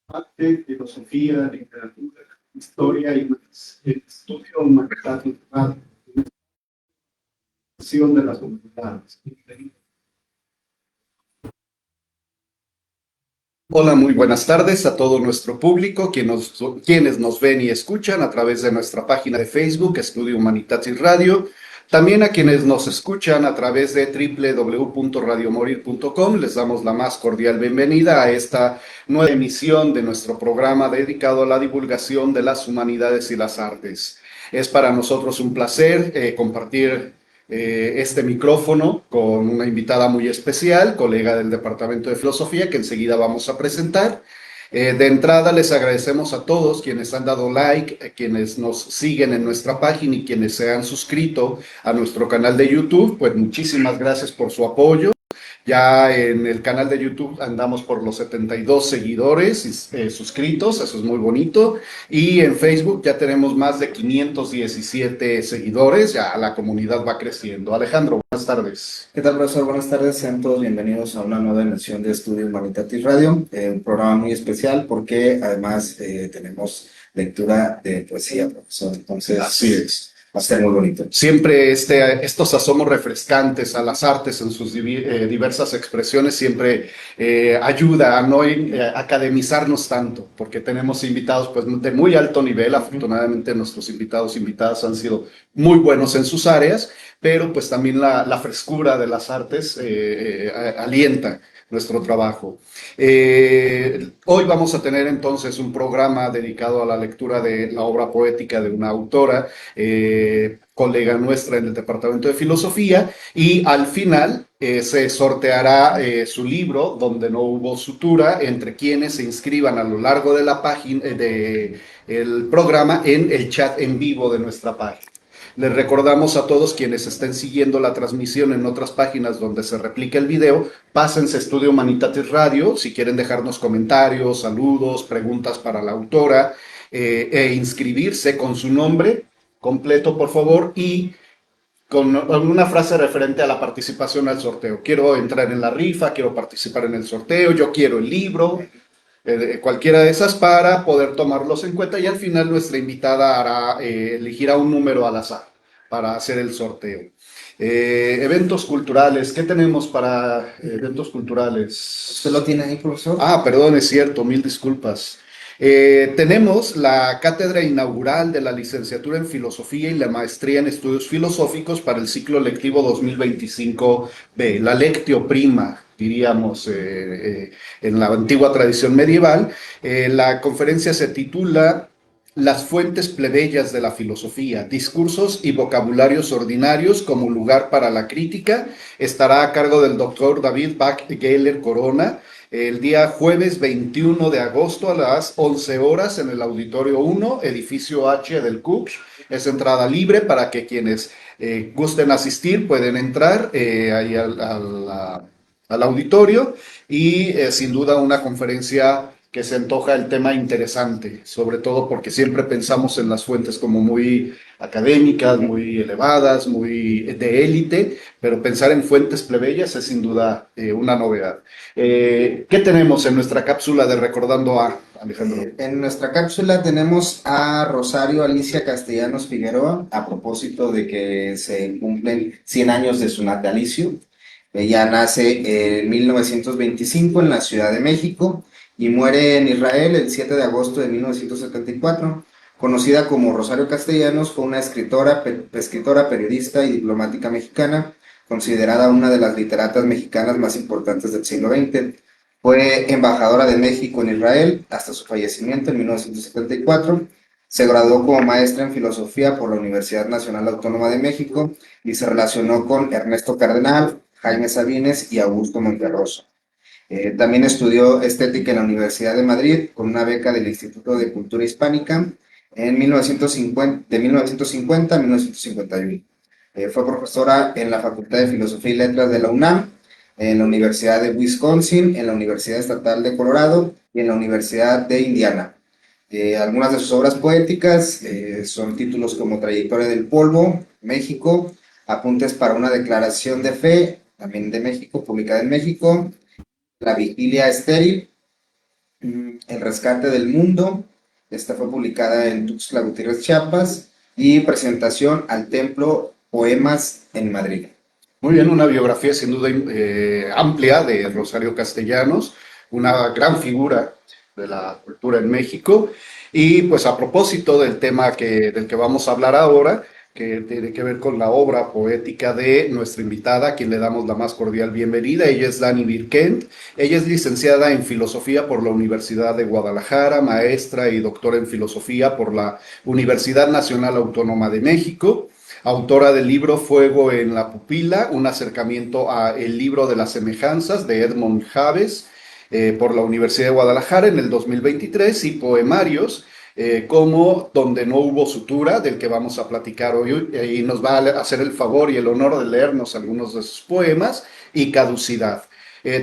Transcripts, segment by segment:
arte, filosofía, literatura, historia y más. El estudio humanitario de las humanidades. Hola, muy buenas tardes a todo nuestro público, quienes nos ven y escuchan a través de nuestra página de Facebook, Estudio Humanitatis Radio. También a quienes nos escuchan a través de www.radiomorir.com, les damos la más cordial bienvenida a esta nueva emisión de nuestro programa dedicado a la divulgación de las humanidades y las artes. Es para nosotros un placer compartir este micrófono con una invitada muy especial, colega del Departamento de Filosofía, que enseguida vamos a presentar. De entrada, les agradecemos a todos quienes han dado like, a quienes nos siguen en nuestra página y quienes se han suscrito a nuestro canal de YouTube. Pues muchísimas gracias por su apoyo. Ya en el canal de YouTube andamos por los 72 seguidores suscritos, eso es muy bonito. Y en Facebook ya tenemos más de 517 seguidores, ya la comunidad va creciendo. Alejandro, buenas tardes. ¿Qué tal, profesor? Buenas tardes, sean todos bienvenidos a una nueva emisión de Estudio Humanitatis Radio, un programa muy especial porque además tenemos lectura de poesía, profesor. Entonces, así es. Va a ser muy bonito. Siempre estos asomos refrescantes a las artes en sus diversas expresiones siempre ayuda a no academizarnos tanto, porque tenemos invitados pues, de muy alto nivel. Afortunadamente nuestros invitadas han sido muy buenos en sus áreas, pero pues también la frescura de las artes alienta nuestro trabajo. Hoy vamos a tener entonces un programa dedicado a la lectura de la obra poética de una autora, colega nuestra en el Departamento de Filosofía, y al final se sorteará su libro, Donde no hubo sutura, entre quienes se inscriban a lo largo de la página del programa en el chat en vivo de nuestra página. Les recordamos a todos quienes estén siguiendo la transmisión en otras páginas donde se replica el video, pásense a Estudio Humanitatis Radio si quieren dejarnos comentarios, saludos, preguntas para la autora e inscribirse con su nombre completo, por favor, y con una frase referente a la participación al sorteo. Quiero entrar en la rifa, quiero participar en el sorteo, yo quiero el libro, cualquiera de esas para poder tomarlos en cuenta, y al final nuestra invitada elegirá un número al azar para hacer el sorteo. Eventos culturales, ¿qué tenemos para eventos culturales? ¿Usted lo tiene ahí, profesor? Perdón, es cierto, mil disculpas. Tenemos la cátedra inaugural de la licenciatura en Filosofía y la maestría en Estudios Filosóficos para el ciclo lectivo 2025B, la Lectio Prima, diríamos, en la antigua tradición medieval. La conferencia se titula Las fuentes plebeyas de la filosofía, discursos y vocabularios ordinarios como lugar para la crítica. Estará a cargo del doctor David Bach-Gehler Corona, el día jueves 21 de agosto a las 11 horas en el Auditorio 1, edificio H del CUCS. Es entrada libre para que quienes gusten asistir pueden entrar ahí al auditorio, y sin duda una conferencia que se antoja el tema interesante, sobre todo porque siempre pensamos en las fuentes como muy académicas, muy elevadas, muy de élite, pero pensar en fuentes plebeyas es sin duda una novedad. ¿Qué tenemos en nuestra cápsula de Recordando a Alejandro? En nuestra cápsula tenemos a Rosario Alicia Castellanos Figueroa, a propósito de que se cumplen 100 años de su natalicio. Ella nace en 1925 en la Ciudad de México y muere en Israel el 7 de agosto de 1974. Conocida como Rosario Castellanos, fue una escritora, periodista y diplomática mexicana, considerada una de las literatas mexicanas más importantes del siglo XX. Fue embajadora de México en Israel hasta su fallecimiento en 1974. Se graduó como maestra en filosofía por la Universidad Nacional Autónoma de México y se relacionó con Ernesto Cardenal, Jaime Sabines y Augusto Monterroso. También estudió estética en la Universidad de Madrid con una beca del Instituto de Cultura Hispánica de 1950 a 1951. Fue profesora en la Facultad de Filosofía y Letras de la UNAM, en la Universidad de Wisconsin, en la Universidad Estatal de Colorado y en la Universidad de Indiana. Algunas de sus obras poéticas son títulos como Trayectoria del Polvo, México, Apuntes para una declaración de fe, también de México, publicada en México, La Vigilia Estéril, El rescate del mundo. Esta fue publicada en Tuxtla Gutiérrez, Chiapas, y presentación al Templo Poemas en Madrid. Muy bien, una biografía sin duda amplia de Rosario Castellanos, una gran figura de la cultura en México. Y pues a propósito del tema del que vamos a hablar ahora, que tiene que ver con la obra poética de nuestra invitada, a quien le damos la más cordial bienvenida. Ella es Dani Birkent. Ella es licenciada en Filosofía por la Universidad de Guadalajara, maestra y doctora en Filosofía por la Universidad Nacional Autónoma de México, autora del libro Fuego en la pupila, un acercamiento a el libro de las semejanzas de Edmond Javes, por la Universidad de Guadalajara en el 2023, y poemarios como Donde no hubo sutura, del que vamos a platicar hoy, y nos va a hacer el favor y el honor de leernos algunos de sus poemas, y Caducidad.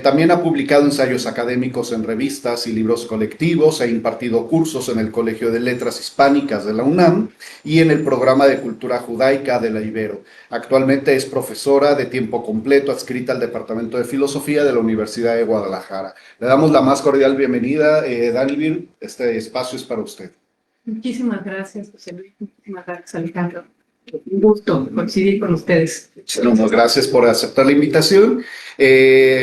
También ha publicado ensayos académicos en revistas y libros colectivos, ha impartido cursos en el Colegio de Letras Hispánicas de la UNAM y en el Programa de Cultura Judaica de la Ibero. Actualmente es profesora de tiempo completo adscrita al Departamento de Filosofía de la Universidad de Guadalajara. Le damos la más cordial bienvenida, Dani Bir, este espacio es para usted. Muchísimas gracias, José Luis. Muchísimas gracias, Alejandro. Un gusto coincidir con ustedes. Bueno, gracias por aceptar la invitación.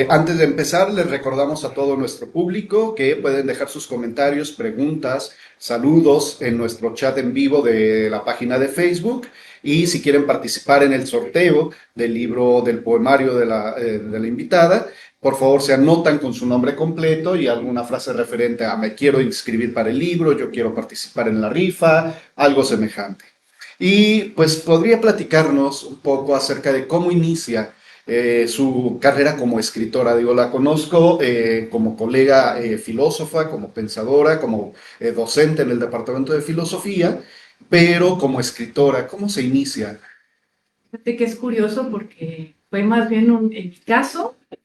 Antes de empezar, les recordamos a todo nuestro público que pueden dejar sus comentarios, preguntas, saludos en nuestro chat en vivo de la página de Facebook. Y si quieren participar en el sorteo del libro, del poemario de la invitada, por favor se anotan con su nombre completo y alguna frase referente a me quiero inscribir para el libro, yo quiero participar en la rifa, algo semejante. Y pues podría platicarnos un poco acerca de cómo inicia su carrera como escritora. Digo, la conozco como colega filósofa, como pensadora, como docente en el Departamento de Filosofía, pero como escritora, ¿cómo se inicia? Fíjate que es curioso porque fue más bien, en mi caso, un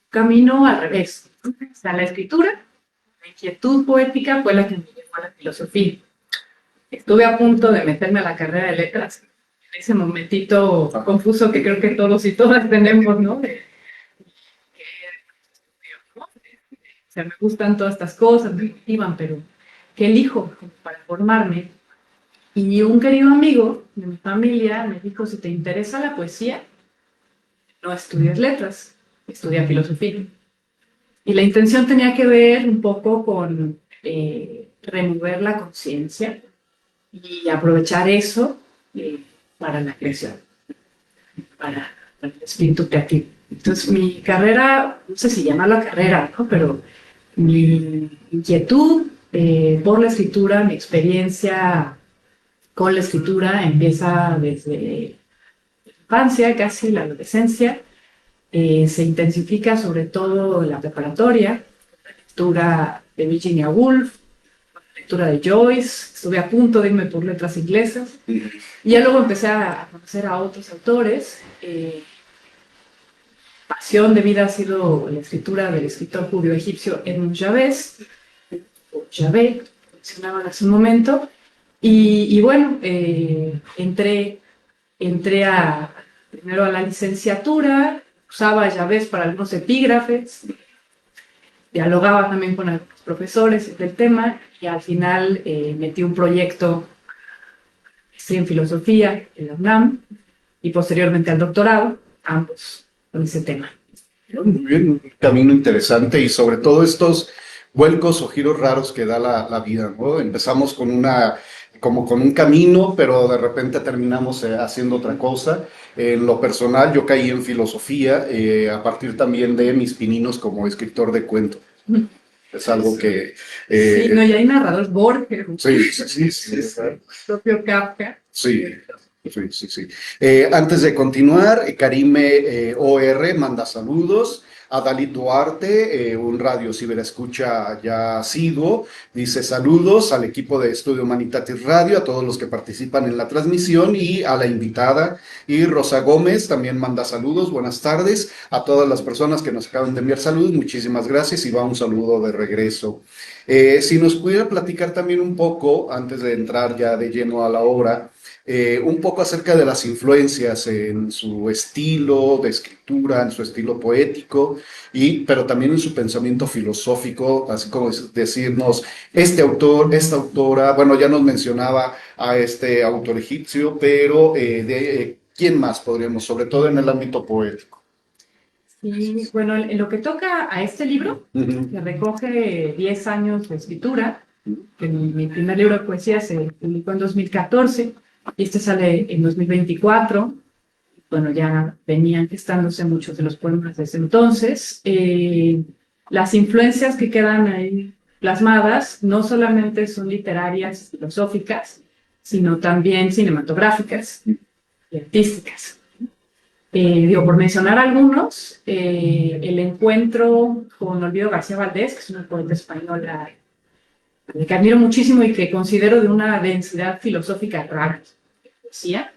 camino al revés. O sea, la escritura, la inquietud poética fue la que me llevó a la filosofía. Estuve a punto de meterme a la carrera de letras, en ese momentito confuso que creo que todos y todas tenemos, ¿no? O sea, me gustan todas estas cosas, me motivan, pero ¿qué elijo para formarme? Y un querido amigo de mi familia me dijo, si te interesa la poesía, no estudies letras, estudia filosofía. Y la intención tenía que ver un poco con remover la conciencia y aprovechar eso para la creación, para el espíritu creativo. Entonces mi carrera, no sé si llamarla carrera, ¿no? Pero mi inquietud por la escritura, mi experiencia con la escritura empieza desde la infancia, casi la adolescencia, se intensifica sobre todo en la preparatoria, la lectura de Virginia Woolf, lectura de Joyce, estuve a punto de irme por letras inglesas, y ya luego empecé a conocer a otros autores. Pasión de vida ha sido la escritura del escritor judío-egipcio Edmond Javes, o Javé, como mencionaban hace un momento, y bueno, entré primero a la licenciatura, usaba Javes para algunos epígrafes, dialogaba también con algunos profesores del tema, y al final metí un proyecto en filosofía en la UNAM y posteriormente al doctorado, ambos con ese tema. Muy bien, un camino interesante y sobre todo estos vuelcos o giros raros que da la vida, ¿no? Empezamos como con un camino, pero de repente terminamos haciendo otra cosa. En lo personal, yo caí en filosofía a partir también de mis pininos como escritor de cuentos. Es algo que... sí, no, y hay narradores, Borges, sí, propio Kafka. Sí. Sí. Antes de continuar, Karime OR manda saludos. A Dalit Duarte, un radio ciberescucha ya asiduo, dice saludos al equipo de Estudio Humanitatis Radio, a todos los que participan en la transmisión y a la invitada. Y Rosa Gómez también manda saludos, buenas tardes a todas las personas que nos acaban de enviar saludos, muchísimas gracias y va un saludo de regreso. Si nos pudiera platicar también un poco, antes de entrar ya de lleno a la obra, un poco acerca de las influencias en su estilo de escritura, en su estilo poético, pero también en su pensamiento filosófico, así como decirnos, este autor, esta autora, bueno, ya nos mencionaba a este autor egipcio, pero ¿quién más podríamos, sobre todo en el ámbito poético? Y bueno, en lo que toca a este libro, Ujú. que recoge 10 años de escritura, que mi primer libro de poesía se publicó en 2014 y este sale en 2024. Bueno, ya venían gestándose muchos de los poemas desde entonces. Las influencias que quedan ahí plasmadas no solamente son literarias, filosóficas, sino también cinematográficas y artísticas. Digo, por mencionar algunos, el encuentro con Olvido García Valdés, que es una poeta española que admiro muchísimo y que considero de una densidad filosófica rara, poesía,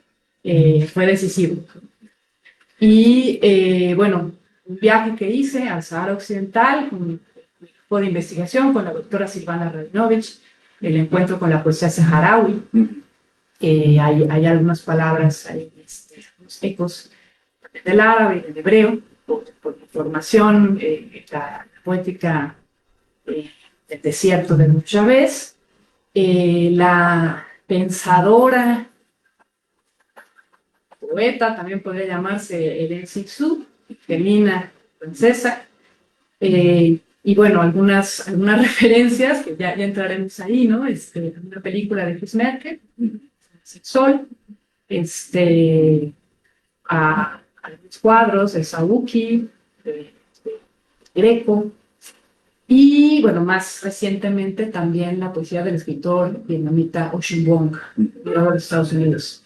fue decisivo. Y bueno, un viaje que hice al Sahara Occidental con un grupo de investigación con la doctora Silvana Rabinovich, el encuentro con la poesía saharaui, hay algunas palabras, hay unos ecos del árabe y del hebreo, por mi formación, la poética del desierto de Chávez, la pensadora, poeta, también podría llamarse Hélène Cixous, femina francesa, y bueno, algunas referencias que ya entraremos ahí, ¿no? Una película de Chris Merkel, Sol, a los cuadros de Sabuki, de Greco, y bueno, más recientemente también la poesía del escritor vietnamita Ocean Vuong, de los Estados Unidos.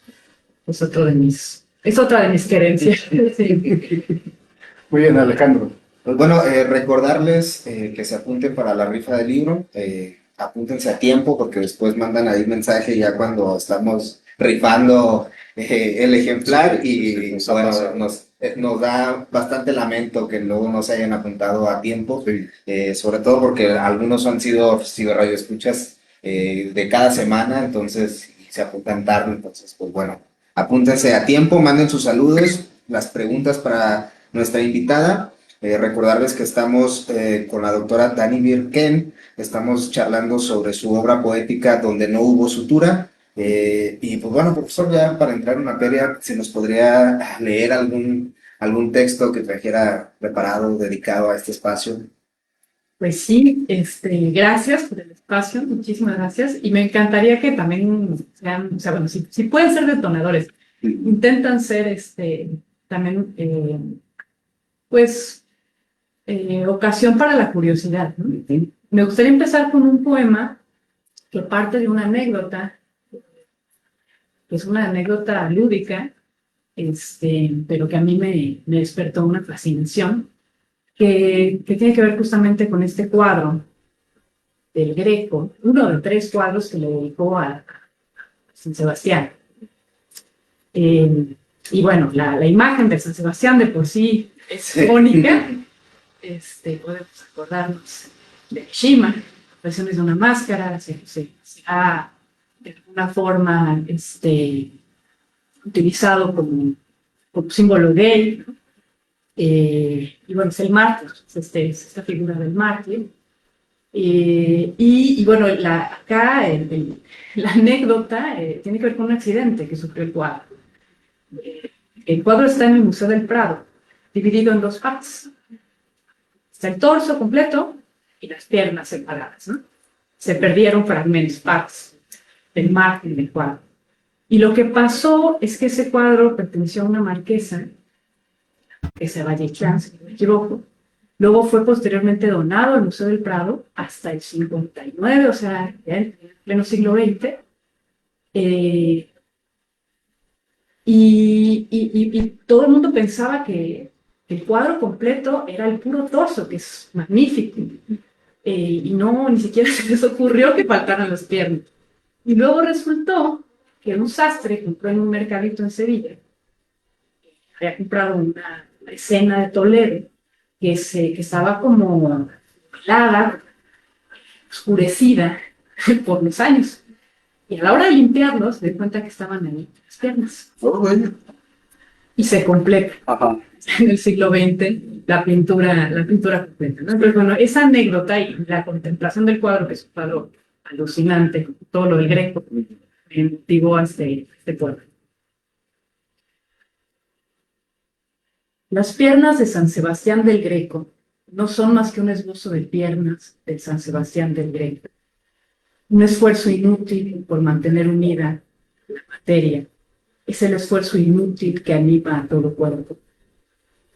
Es otra de mis querencias. Sí. Muy bien, Alejandro. Pues bueno, recordarles que se apunten para la rifa del libro, apúntense a tiempo porque después mandan ahí mensaje ya cuando estamos rifando el ejemplar y Nos ha bueno, pasado. nos da bastante lamento que luego no se hayan apuntado a tiempo, Sí. sobre todo porque algunos han sido radioescuchas de cada semana, entonces y se apuntan tarde, entonces pues bueno, apúntense a tiempo, manden sus saludos, las preguntas para nuestra invitada. Recordarles que estamos con la doctora Dani Birken, estamos charlando sobre su obra poética Donde no hubo sutura. Y pues bueno, profesor, ya para entrar en materia, si nos podría leer algún texto que trajera preparado, dedicado a este espacio. Pues sí, gracias por el espacio, muchísimas gracias. Y me encantaría que también sean, o sea, bueno, si pueden ser detonadores, intentan ser también, pues, ocasión para la curiosidad, ¿no? Me gustaría empezar con un poema que parte de una anécdota, que es una anécdota lúdica, pero que a mí me despertó una fascinación, que tiene que ver justamente con este cuadro del Greco, uno de 3 cuadros que le dedicó a San Sebastián. Y bueno, la imagen de San Sebastián de por sí es icónica. Podemos acordarnos de Shima, versiones de una máscara, se ha de alguna forma utilizado como símbolo gay, ¿no? Y bueno, es el mártir, es esta figura del mártir. Y bueno, acá la anécdota tiene que ver con un accidente que sufrió el cuadro. El cuadro está en el Museo del Prado, dividido en 2 partes. Está el torso completo y las piernas separadas, ¿no? Se perdieron fragmentos, partes del mártir del cuadro. Y lo que pasó es que ese cuadro perteneció a una marquesa, que se Vallecán, si no me equivoco. Luego fue posteriormente donado al Museo del Prado hasta el 59, o sea, ya en pleno siglo XX. Y todo el mundo pensaba que el cuadro completo era el puro torso, que es magnífico. Y no, ni siquiera se les ocurrió que faltaran las piernas. Y luego resultó que un sastre compró en un mercadito en Sevilla, había comprado una escena de Toledo, que estaba como helada, oscurecida por los años. Y a la hora de limpiarlos, se dio cuenta que estaban ahí las piernas. Oh, bueno. Y se completa Ajá. en el siglo XX la pintura completa, ¿no? Entonces, bueno, esa anécdota y la contemplación del cuadro, que es un cuadro alucinante, todo lo del Greco, me motivó a este cuadro. Las piernas de San Sebastián del Greco no son más que un esbozo de piernas de San Sebastián del Greco. Un esfuerzo inútil por mantener unida la materia. Es el esfuerzo inútil que anima a todo cuerpo.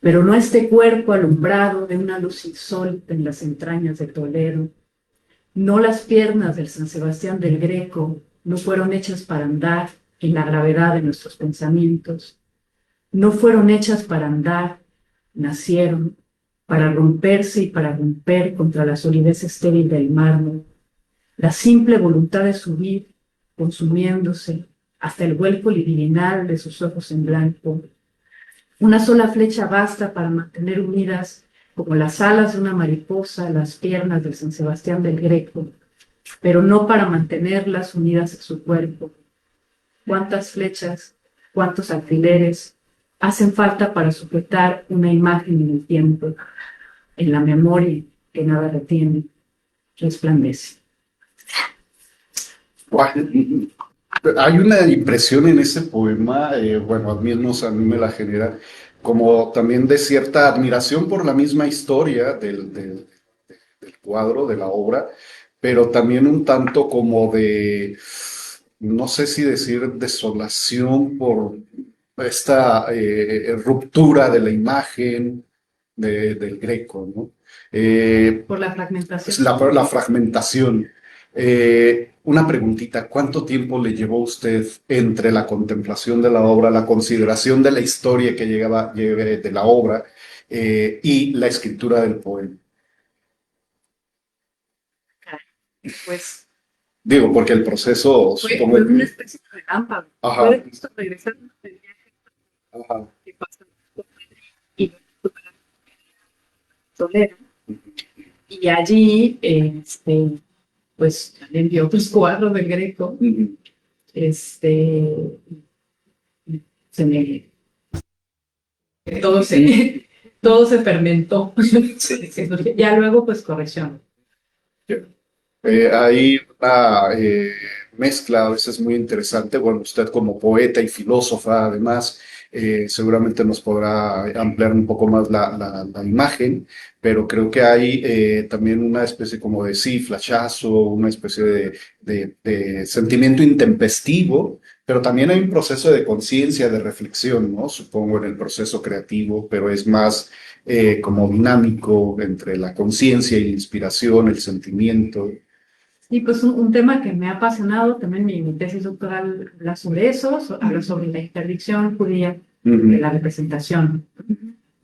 Pero no este cuerpo alumbrado de una luz insólita en las entrañas de Toledo. No las piernas del San Sebastián del Greco no fueron hechas para andar en la gravedad de nuestros pensamientos. No fueron hechas para andar, nacieron para romperse y para romper contra la solidez estéril del mármol. La simple voluntad de subir, consumiéndose hasta el vuelco libidinal de sus ojos en blanco. Una sola flecha basta para mantener unidas como las alas de una mariposa las piernas del San Sebastián del Greco, pero no para mantenerlas unidas a su cuerpo. ¿Cuántas flechas, cuántos alfileres hacen falta para sujetar una imagen en el tiempo, en la memoria que nada retiene, resplandece? Guay. Hay una impresión en ese poema, bueno, al menos a mí me la genera, como también de cierta admiración por la misma historia del cuadro, de la obra, pero también un tanto como de, no sé si decir desolación por esta ruptura de la imagen del Greco, ¿no? Por la Es fragmentación. la fragmentación. Una preguntita, ¿cuánto tiempo le llevó a usted entre la contemplación de la obra, la consideración de la historia que lleve de la obra y la escritura del poema? Pues Digo, porque el proceso, fue supongo una que... especie de relámpago. Ajá, Fue justo regresar del viaje ajá. que pasó y Toledo. Y allí, pues también vio otros cuadros del Greco. Ujú. Se me, todo se, todo se fermentó. Ya luego, pues corrección. Hay una mezcla a veces muy interesante. Bueno, usted como poeta y filósofa, además, seguramente nos podrá ampliar un poco más la imagen, pero creo que hay también una especie como de sí, flashazo, una especie de sentimiento intempestivo, pero también hay un proceso de conciencia, de reflexión, ¿no? Supongo en el proceso creativo, pero es más como dinámico entre la conciencia y la inspiración, el sentimiento. Y pues un tema que me ha apasionado, también mi tesis doctoral habla sobre eso, habla sobre la interdicción judía de la representación,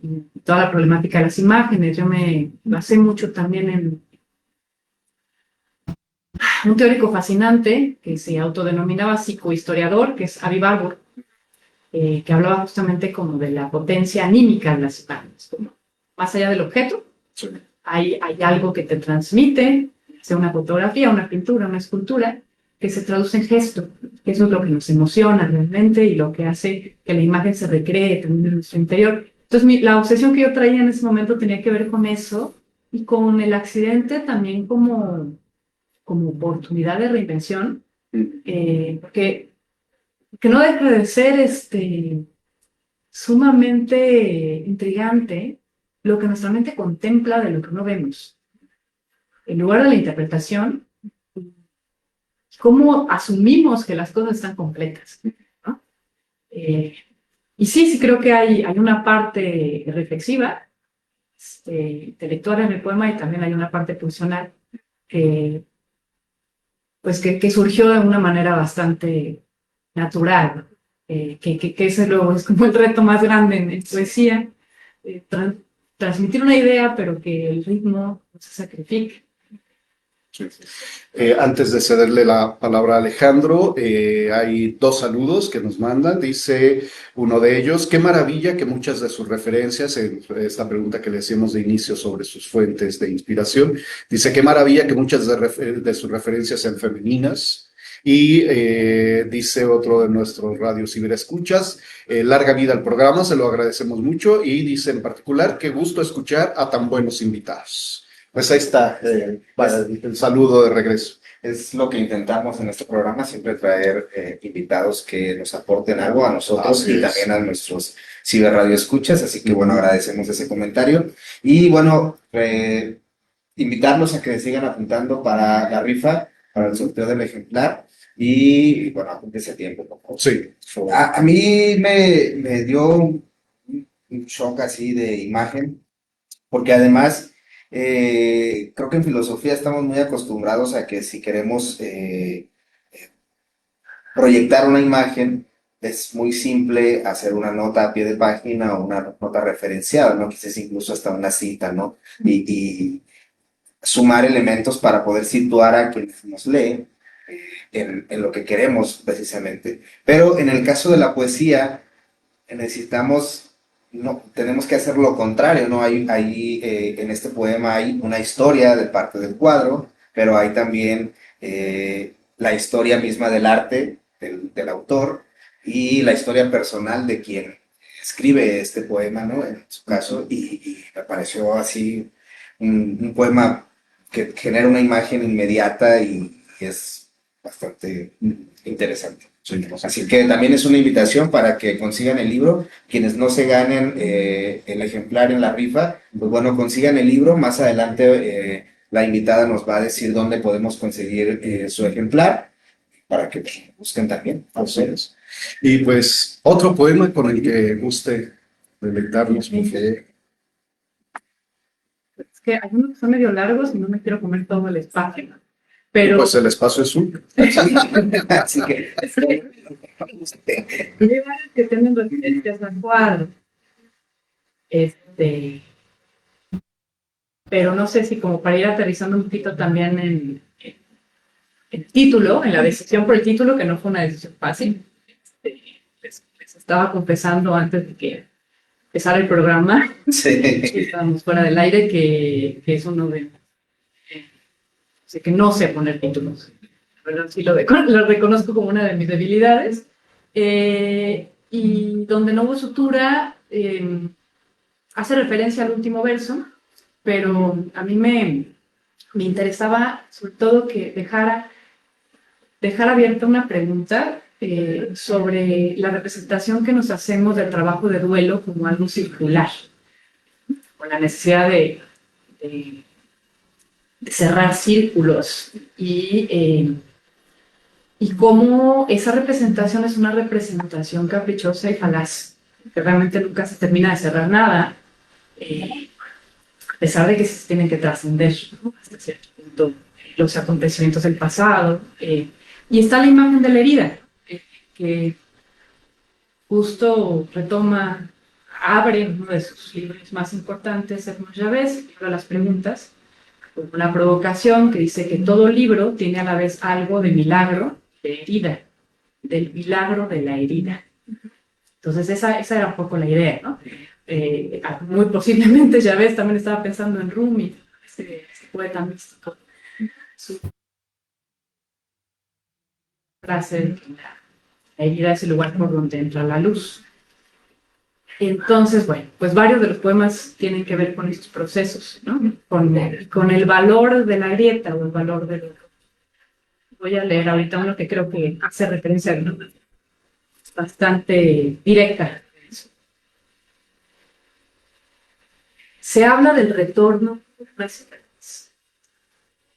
y toda la problemática de las imágenes. Yo me basé mucho también en un teórico fascinante que se autodenominaba psicohistoriador, que es Avi Barbour, que hablaba justamente como de la potencia anímica de las imágenes, como más allá del objeto, Sí. hay algo que te transmite, sea una fotografía, una pintura, una escultura, que se traduce en gesto, que eso es lo que nos emociona realmente y lo que hace que la imagen se recree también en nuestro interior. Entonces, la obsesión que yo traía en ese momento tenía que ver con eso y con el accidente también como oportunidad de reinvención, porque que no deja de ser sumamente intrigante lo que nuestra mente contempla de lo que no vemos. En lugar de la interpretación, cómo asumimos que las cosas están completas, ¿no? Y sí creo que hay una parte reflexiva, intelectual en el poema, y también hay una parte pulsional pues que surgió de una manera bastante natural, que ese luego es como el reto más grande en poesía, transmitir una idea, pero que el ritmo no se sacrifique. Sí. Antes de cederle la palabra a Alejandro, hay dos saludos que nos mandan. Dice uno de ellos, qué maravilla que muchas de sus referencias, en esta pregunta que le hacíamos de inicio sobre sus fuentes de inspiración, dice qué maravilla que muchas de sus referencias sean femeninas. Y dice otro de nuestros radios ciberescuchas, larga vida al programa, se lo agradecemos mucho. Y dice en particular, qué gusto escuchar a tan buenos invitados. Pues ahí está, el saludo de regreso. Es lo que intentamos en este programa, siempre traer invitados que nos aporten algo a nosotros Así y es. también a nuestros ciberradio escuchas, así que bueno, agradecemos ese comentario. Y bueno, invitarlos a que sigan apuntando para la rifa, para el sorteo del ejemplar y bueno, apúntense a tiempo, por favor. Sí. A mí me dio un shock así de imagen, porque además creo que en filosofía estamos muy acostumbrados a que si queremos proyectar una imagen, es muy simple hacer una nota a pie de página o una nota referenciada, ¿no? Quizás incluso hasta una cita, ¿no? Y sumar elementos para poder situar a quienes nos leen en lo que queremos precisamente. Pero en el caso de la poesía, necesitamos, no, tenemos que hacer lo contrario, ¿no? En este poema hay una historia de parte del cuadro, pero hay también la historia misma del arte, del autor, y la historia personal de quien escribe este poema, ¿no? En su caso, y me pareció así un poema que genera una imagen inmediata y es bastante interesante. Así que también es una invitación para que consigan el libro. Quienes no se ganen el ejemplar en la rifa, pues bueno, consigan el libro. Más adelante la invitada nos va a decir dónde podemos conseguir su ejemplar para que busquen también a ustedes. Y pues otro poema con el que guste deleitarnos, por favor. Es que hay unos que son medio largos y no me quiero comer todo el espacio. Y Pero pues el espacio es suyo. Así que hay varios que tienen referencias al cuadro. Pero no sé si como para ir aterrizando un poquito también en el título, en la decisión por el título, que no fue una decisión fácil. Les estaba confesando antes de que empezara el programa, sí. estábamos fuera del aire, que es uno de... que no sé poner títulos. La verdad sí lo reconozco como una de mis debilidades. Y donde no hubo sutura, hace referencia al último verso, pero a mí me interesaba sobre todo que dejar abierta una pregunta sobre la representación que nos hacemos del trabajo de duelo como algo circular, con la necesidad de cerrar círculos y cómo esa representación es una representación caprichosa y falaz, que realmente nunca se termina de cerrar nada, a pesar de que se tienen que trascender, ¿no? Hasta cierto punto los acontecimientos del pasado. Y está la imagen de la herida, que justo abre uno de sus libros más importantes, Hermos Llaves, el libro de las preguntas, con una provocación que dice que todo libro tiene a la vez algo de milagro, de herida, del milagro de la herida. Entonces esa era un poco la idea, ¿no? Muy posiblemente Llaves también estaba pensando en Rumi, ese poeta místico. Su frase de que la herida es el lugar por donde entra la luz. Entonces, bueno, pues varios de los poemas tienen que ver con estos procesos, ¿no? Con el valor de la grieta o el valor del otro. Voy a leer ahorita uno que creo que hace referencia, ¿no? Bastante directa. Se habla del retorno de una cicatriz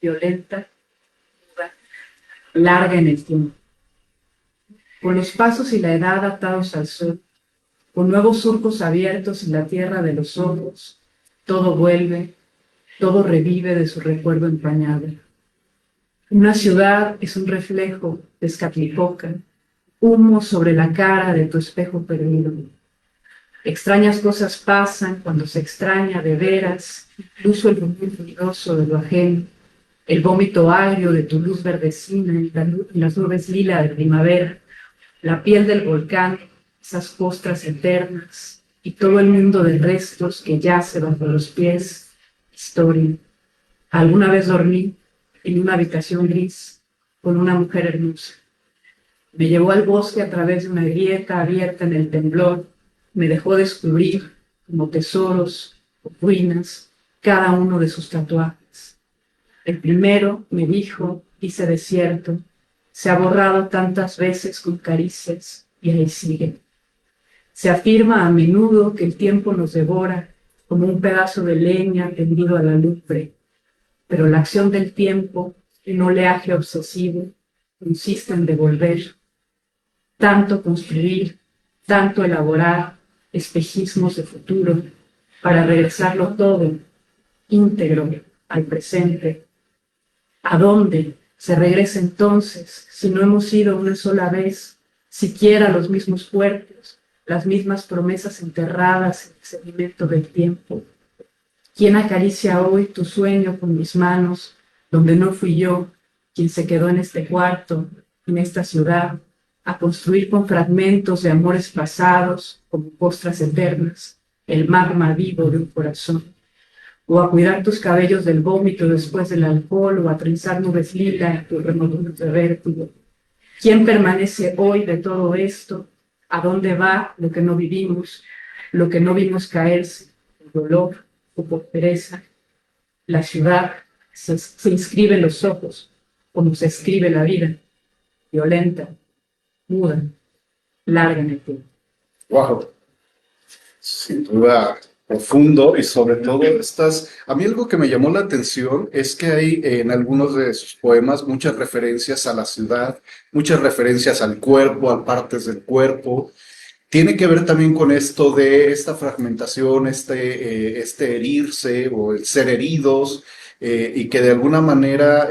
violenta, dura, larga en el tiempo, con los pasos y la edad atados al sol, con nuevos surcos abiertos en la tierra de los ojos, todo vuelve, todo revive de su recuerdo empañado. Una ciudad es un reflejo de Escatlipoca, humo sobre la cara de tu espejo perdido. Extrañas cosas pasan cuando se extraña de veras, incluso el rumor ruidoso de lo ajeno, el vómito agrio de tu luz verdecina y las nubes lila de primavera, la piel del volcán, esas costras eternas y todo el mundo de restos que yace bajo los pies. Historia. Alguna vez dormí en una habitación gris, con una mujer hermosa. Me llevó al bosque a través de una grieta abierta en el temblor, me dejó descubrir, como tesoros o ruinas, cada uno de sus tatuajes. El primero, me dijo, dice desierto, se ha borrado tantas veces con caricias y ahí sigue. Se afirma a menudo que el tiempo nos devora como un pedazo de leña tendido a la lumbre, pero la acción del tiempo, en oleaje obsesivo, consiste en devolver, tanto construir, tanto elaborar espejismos de futuro para regresarlo todo íntegro al presente. ¿A dónde se regresa entonces si no hemos ido una sola vez, siquiera a los mismos puertos, las mismas promesas enterradas en el sedimento del tiempo? ¿Quién acaricia hoy tu sueño con mis manos, donde no fui yo quien se quedó en este cuarto, en esta ciudad, a construir con fragmentos de amores pasados, como postras eternas, el magma vivo de un corazón? ¿O a cuidar tus cabellos del vómito después del alcohol, o a trenzar nubes lila en tus remolinos de vértigo? ¿Quién permanece hoy de todo esto? ¿A dónde va lo que no vivimos, lo que no vimos caerse, por dolor o por pereza? La ciudad se inscribe en los ojos, como se escribe la vida, violenta, muda, larga en el tiempo. Wow, sin duda profundo y sobre todo a mí algo que me llamó la atención es que hay en algunos de sus poemas muchas referencias a la ciudad, muchas referencias al cuerpo, a partes del cuerpo. Tiene que ver también con esto de esta fragmentación, este herirse o el ser heridos, y que de alguna manera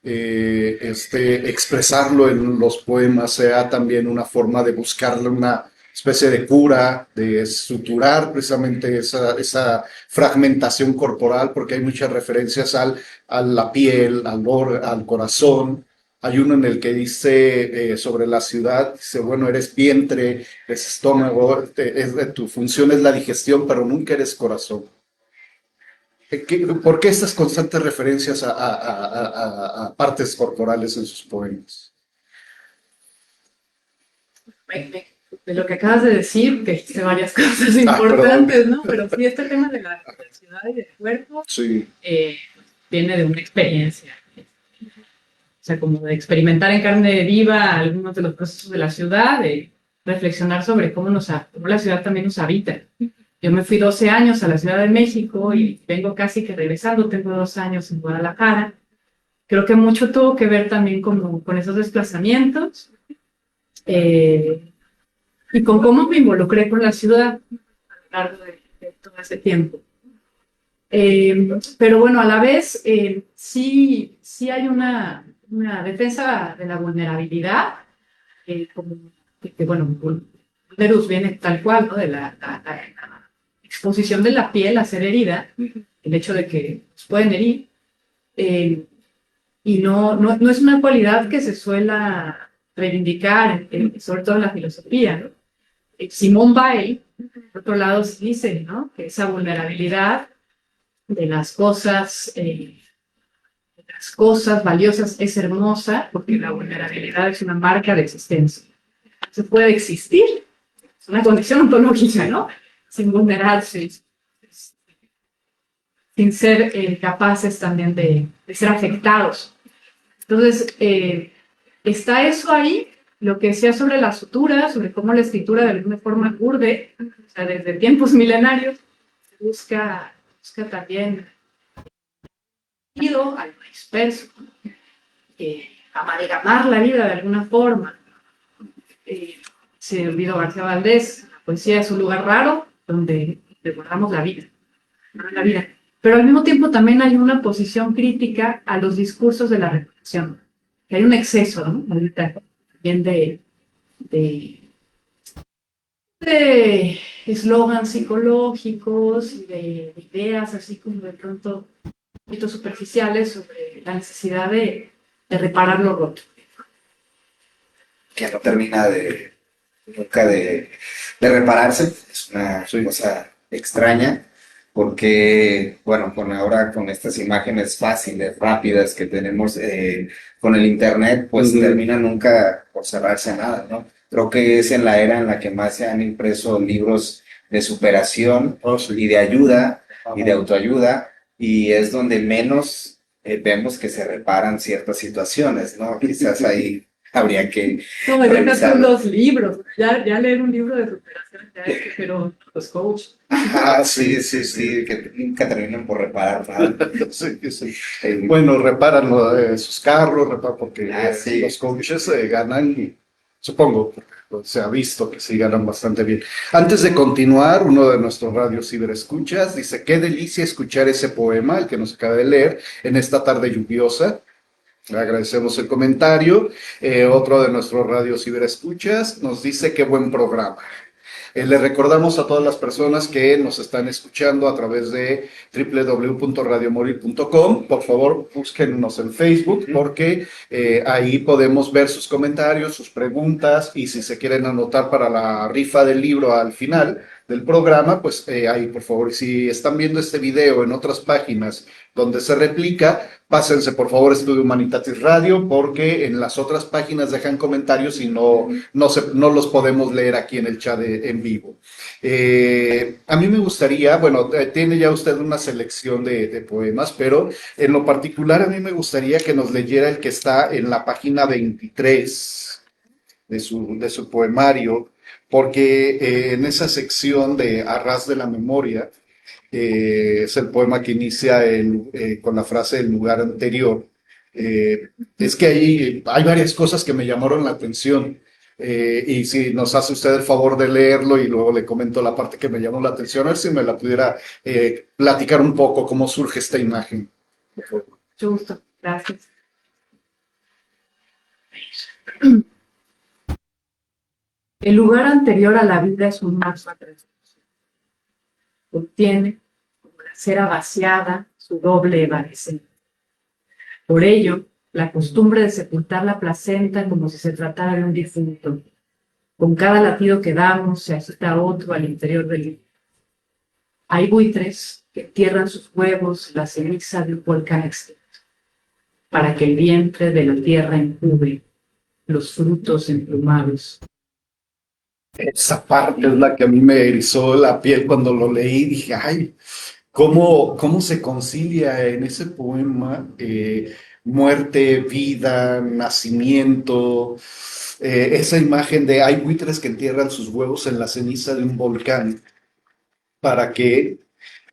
expresarlo en los poemas sea también una forma de buscarle una especie de cura, de suturar precisamente esa fragmentación corporal, porque hay muchas referencias a la piel, al corazón. Hay uno en el que dice sobre la ciudad, dice, bueno, eres vientre, eres estómago, tu función es la digestión, pero nunca eres corazón. ¿Por qué estas constantes referencias a partes corporales en sus poemas? De lo que acabas de decir, que dijiste varias cosas Perdón. importantes, ¿no? Pero sí, este tema de la ciudad y del cuerpo Sí, viene de una experiencia. O sea, como de experimentar en carne viva algunos de los procesos de la ciudad, de reflexionar sobre cómo la ciudad también nos habita. Yo me fui 12 años a la Ciudad de México y vengo casi que regresando, tengo 2 años en Guadalajara. Creo que mucho tuvo que ver también con esos desplazamientos y con cómo me involucré con la ciudad a lo largo de todo ese tiempo. Pero bueno, a la vez sí hay una defensa de la vulnerabilidad, como que bueno, Vulnerus viene tal cual, ¿no? De la exposición de la piel a ser herida, el hecho de que nos pueden herir, y no es una cualidad que se suela reivindicar, sobre todo en la filosofía, ¿no? Simone Weil, por otro lado, dice, ¿no? Que esa vulnerabilidad de las cosas valiosas es hermosa, porque la vulnerabilidad es una marca de existencia. Se puede existir, es una condición ontológica, ¿no? Sin vulnerarse, sin ser capaces también de ser afectados. Entonces, está eso ahí, lo que decía sobre la sutura, sobre cómo la escritura de alguna forma urde, o sea, desde tiempos milenarios, se busca también a lo disperso, amalgamar la vida de alguna forma. Se olvidó García Valdés, la poesía es un lugar raro donde guardamos la vida, no la vida. Pero al mismo tiempo también hay una posición crítica a los discursos de la reflexión, que hay un exceso, ¿no? Ahorita también de eslogans psicológicos y de ideas así como de pronto superficiales sobre la necesidad de reparar lo roto. Que no termina nunca de repararse, es una cosa extraña. porque, bueno, ahora con estas imágenes fáciles, rápidas que tenemos con el internet, pues termina nunca por cerrarse nada, ¿no? Creo que es en la era en la que más se han impreso libros de superación y de ayuda y de autoayuda, y es donde menos vemos que se reparan ciertas situaciones, ¿no? Quizás ahí habría que No, deja tú revisarlo. los libros. Ya leer un libro de superación, ya es, pero los coach. Ah, sí, que nunca terminan por reparar nada. Sí, sí. Bueno, reparan sus carros, porque Sí. los coaches ganan, supongo, porque pues, se ha visto que sí ganan bastante bien. Antes de continuar, uno de nuestros radios ciberescuchas dice, qué delicia escuchar ese poema, el que nos acaba de leer, en esta tarde lluviosa. Le agradecemos el comentario. Otro de nuestros radios ciberescuchas nos dice, qué buen programa. Le recordamos a todas las personas que nos están escuchando a través de www.radiomorir.com. Por favor, búsquennos en Facebook porque ahí podemos ver sus comentarios, sus preguntas y si se quieren anotar para la rifa del libro al final del programa, pues ahí por favor, si están viendo este video en otras páginas donde se replica, pásense por favor a Estudio Humanitatis Radio porque en las otras páginas dejan comentarios y no los podemos leer aquí en el chat en vivo. A mí me gustaría, bueno, tiene ya usted una selección de poemas, pero en lo particular a mí me gustaría que nos leyera el que está en la página 23 de su poemario, porque en esa sección de Arras de la Memoria, es el poema que inicia con la frase del lugar anterior. Es que ahí hay varias cosas que me llamaron la atención. Y si nos hace usted el favor de leerlo y luego le comento la parte que me llamó la atención, a ver si me la pudiera platicar un poco cómo surge esta imagen. Mucho gusto, gracias. El lugar anterior a la vida es un mapa transversal. Contiene, como la cera vaciada, su doble evanescencia. Por ello, la costumbre de sepultar la placenta como si se tratara de un difunto. Con cada latido que damos, se agita otro al interior del útero. Hay buitres que entierran sus huevos en la ceniza de un volcán extinto, para que el vientre de la tierra encubre los frutos emplumados. Esa parte es la que a mí me erizó la piel cuando lo leí. Dije, ay, ¿cómo se concilia en ese poema muerte, vida, nacimiento? Esa imagen de hay buitres que entierran sus huevos en la ceniza de un volcán para que,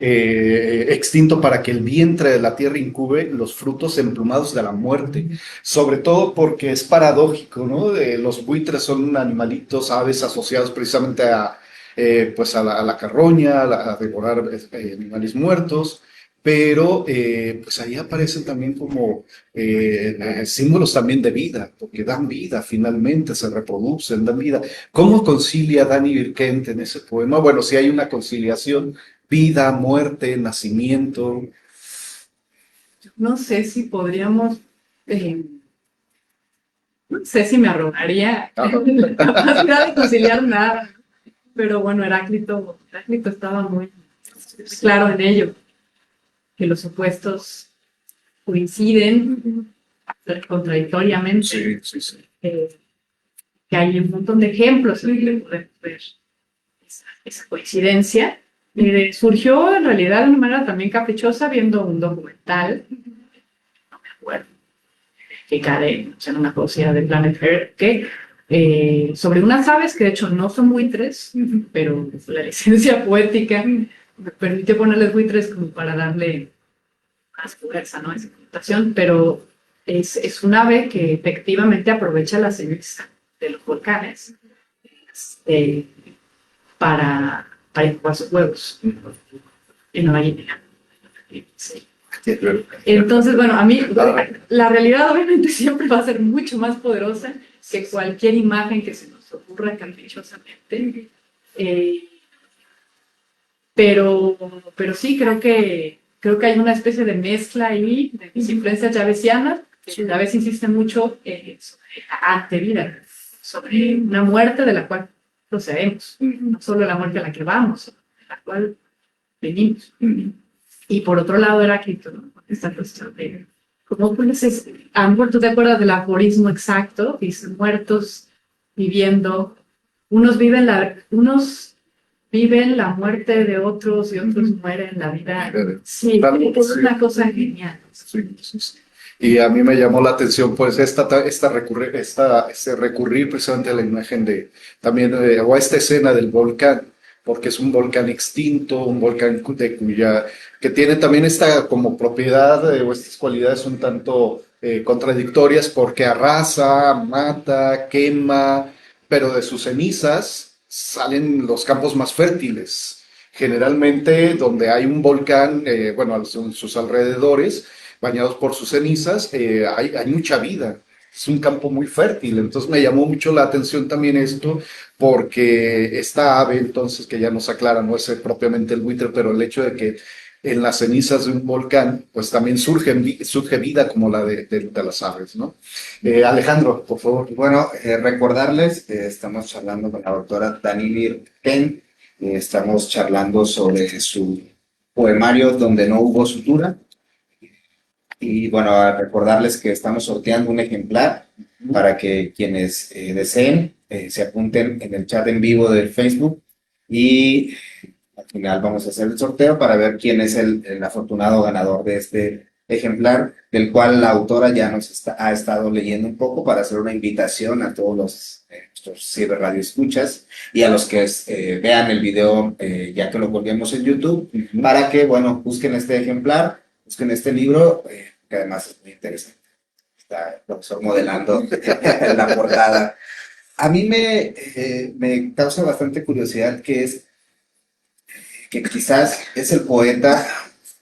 extinto, para que el vientre de la tierra incube los frutos emplumados de la muerte. Sobre todo porque es paradójico, ¿no? Los buitres son animalitos, aves asociados precisamente pues a la carroña, a devorar animales muertos. Pero pues ahí aparecen también como símbolos también de vida, porque dan vida finalmente, se reproducen, dan vida. ¿Cómo concilia Dani Birkent en ese poema? Bueno, si hay una conciliación, vida, muerte, nacimiento. No sé si podríamos, no sé si me arrogaría la capacidad de conciliar nada, pero bueno, Heráclito estaba muy claro en ello, que los opuestos coinciden contradictoriamente, Sí. que hay un montón de ejemplos en que podemos ver esa coincidencia. Surgió en realidad de una manera también caprichosa viendo un documental, no me acuerdo, que cae en una cosa de Planet Earth, que sobre unas aves que de hecho no son buitres, pero la licencia poética me permite ponerles buitres como para darle más fuerza, ¿no? Esa connotación, pero es un ave que efectivamente aprovecha la ceniza de los volcanes para incubar sus huevos en la gallina. Sí. Entonces, bueno, a mí la realidad obviamente siempre va a ser mucho más poderosa que cualquier imagen que se nos ocurra caprichosamente. Pero sí, creo que hay una especie de mezcla ahí de mis influencias chavesianas, que a veces insiste mucho sobre la antevida, sobre una muerte de la cual procedemos, no solo la muerte a la que vamos, la cual niños. Y por otro lado, Heráclito, ¿no? Esta cuestión de cómo pues han muerto, ¿te acuerdas del aforismo exacto? Dice, muertos viviendo, unos viven la muerte de otros y otros mueren la vida. Sí, es una cosa genial. Sí, sí, sí. Y a mí me llamó la atención, pues, ese recurrir precisamente a la imagen de, también, o a esta escena del volcán, porque es un volcán extinto, un volcán que tiene también esta como propiedad, o estas cualidades un tanto contradictorias, porque arrasa, mata, quema, pero de sus cenizas salen los campos más fértiles. Generalmente, donde hay un volcán, bueno, en sus alrededores, bañados por sus cenizas, hay mucha vida. Es un campo muy fértil. Entonces me llamó mucho la atención también esto, porque esta ave, entonces, que ya nos aclara, no es propiamente el buitre, pero el hecho de que en las cenizas de un volcán, pues también surge vida como la de las aves, ¿no? Alejandro, por favor. Bueno, recordarles, estamos charlando con la doctora Danili Ken, estamos charlando sobre su poemario Donde no hubo sutura. Y bueno, a recordarles que estamos sorteando un ejemplar para que quienes deseen se apunten en el chat en vivo del Facebook y al final vamos a hacer el sorteo para ver quién es el afortunado ganador de este ejemplar, del cual la autora ya ha estado leyendo un poco para hacer una invitación a todos los nuestros ciberradioescuchas y a los que vean el video ya que lo colguemos en YouTube, para que, bueno, busquen este ejemplar, busquen este libro, que además es muy interesante. Está el profesor modelando la portada. A mí me causa bastante curiosidad que quizás es el poeta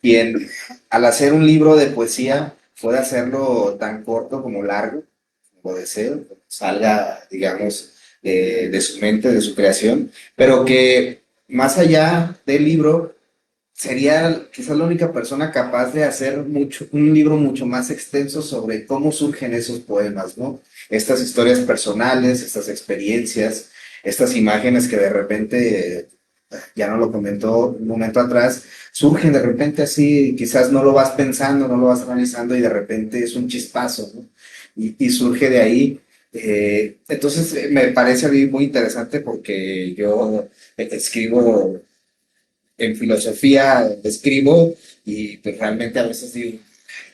quien, al hacer un libro de poesía, puede hacerlo tan corto como largo, como deseo, salga, digamos, de su mente, de su creación, pero que más allá del libro, sería quizás la única persona capaz de hacer un libro mucho más extenso sobre cómo surgen esos poemas, ¿no? Estas historias personales, estas experiencias, estas imágenes que de repente, ya no lo comentó un momento atrás, surgen de repente así, quizás no lo vas pensando, no lo vas analizando y de repente es un chispazo, ¿no? Y surge de ahí. Entonces me parece a mí muy interesante porque yo escribo en filosofía, escribo y pues realmente a veces digo,